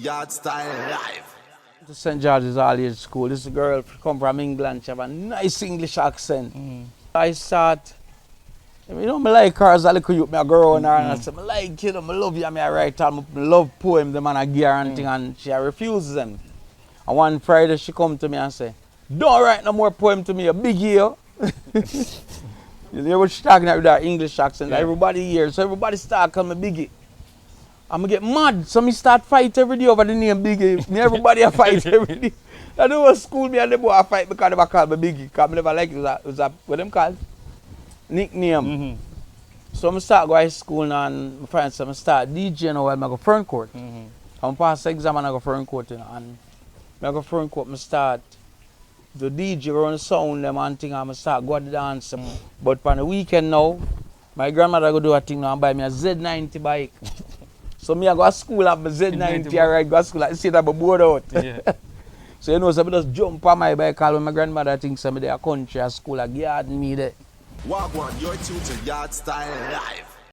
Yardstyle live. To St. George's All-Age School. This girl come from England. She have a nice English accent. I start, you know, I like her as a little youth. I grow on her and I say, I like you, I love you, I write her, I love poem, the man I give her and thing, and she refuses them. And one Friday she come to me and say, don't write no more poem to me, a Biggy, yo. You hear what she talking about with her English accent, everybody hears, so everybody start calling me Biggy. I'm gonna get mad, so me start fight every day over the name Biggy. Me everybody a fight every day. I know what school me and the boy a fight because they call me Biggy, because I never like it. It was a what them called? Nickname. So I start going to school now and my friends say I start DJing now while I go front court. I'm pass the exam and I go front court, you know, and I go front court, I start the DJ run the sound them and thing, and I start go to the dance. But on the weekend now, my grandmother go do a thing now and buy me a Z90 bike. So me I go to school and my Z90 I ride go to school and see that I bored out. So you know, so I just jump on my bike when my grandmother thinks I'm there country at school, I garden me there. Wagwan, you're tuned to Yardstyle live.